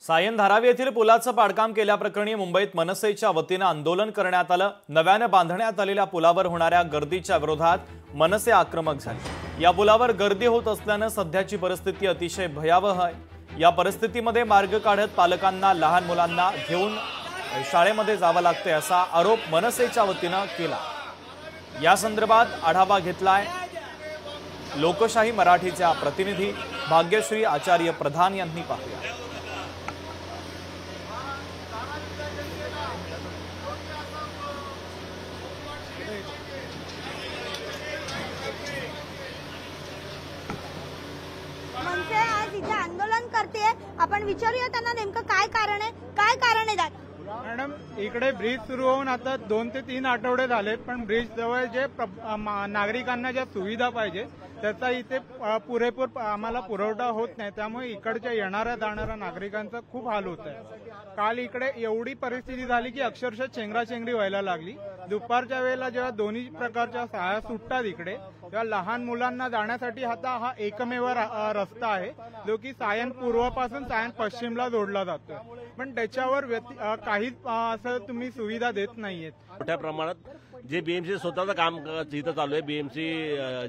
सायन धारावी येथील पुलाचं पाडकाम केल्याप्रकरणी मुंबईत मनसेच्या वतीने आंदोलन करण्यात आलं। नव्याने बांधण्यात आलेल्या पुलावर होणाऱ्या गर्दीच्या विरोधात मनसे आक्रमक झाले। या पुलावर गर्दी होत असल्याने सध्याची परिस्थिती अतिशय भयावह आहे। या परिस्थितीमध्ये मार्ग काढत पालकांना लहान मुलांना घेऊन शाळेमध्ये जावं लागते असा आरोप मनसेच्या वतीने केला। या संदर्भात आढावा घेतलाय लोकशाही मराठीच्या प्रतिनिधी भाग्यश्री आचार्य प्रधान यांनी पाहिला। मनसे आज इथे आंदोलन करते। आपण विचारूया त्यांना नेमकं काय कारण आहे मॅडम, इकडे ब्रिज सुरू होऊन आता 2 ते 3 आठवडे झालेत, पण ब्रिज जवळ जे नागरिकांना ज्या सुविधा पाहिजे त्याचा इथे पुरेपूर आम्हाला पुरवठा होत नाही। त्यामुळे इकडच्या येणाऱ्या जाणाऱ्या नागरिकांचा खूप हाल होत आहे। काल इकडे एवढी परिस्थिती झाली की अक्षरशः चेंगराचेंगरी व्हायला लागली। दुपारच्या वेळेला जेव्हा दोन्ही प्रकारच्या शाळा सुटतात इकडे, तेव्हा लहान मुलांना जाण्यासाठी आता हा एकमेव रस्ता आहे जो की सायन पूर्वपासून सायन पश्चिमला जोडला जातो, पण त्याच्यावर काहीच असं तुम्ही सुविधा देत नाहीयेत। मोठ्या प्रमाणात जे बीएमसी स्वतःचं काम इथं चालू आहे, बीएमसी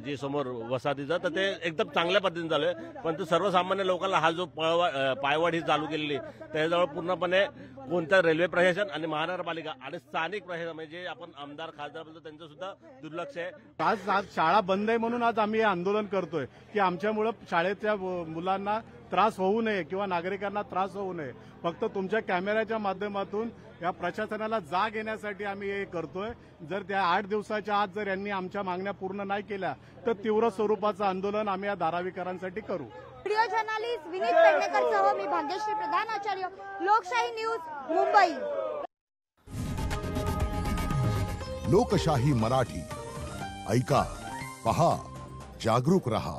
जे समोर वसाहतीचं, तर ते एकदम चांगल्या पद्धतीने चालू आहे। पण सर्वसामान्य लोकांना हा जो पायवाट ही चालू केलेली त्याजवळ पूर्णपणे कोणत्या रेल्वे प्रशासन आणि महानगरपालिका आणि स्थानिक प्रशासन म्हणजे आपण आमदार खासदार बोलतो त्यांचं सुद्धा दुर्लक्ष आहे। आज शाळा बंद आहे म्हणून आज आम्ही हे आंदोलन करतोय की आमच्यामुळे शाळेच्या मुलांना त्रास होऊ नये किंवा नागरिकांना त्रास होऊ नये। फक्त तुमच्या कॅमेऱ्याच्या माध्यमातून या प्रशासनाला जाग येण्यासाठी आम्ही हे करतोय। जर त्या 8 दिवसाच्या आत जर यांनी आमच्या मागण्या पूर्ण नाही केल्या तर तीव्र स्वरूपाचं आंदोलन आम्ही या धारावीकरांसाठी करू। व्हिडिओ जर्नलिस्ट विनीत पेडणेकरसह मी भाग्यश्री प्रधान आचार्य, लोकशाही न्यूज, मुंबई। लोकशाही मराठी ऐका, पहा, जागरूक रहा।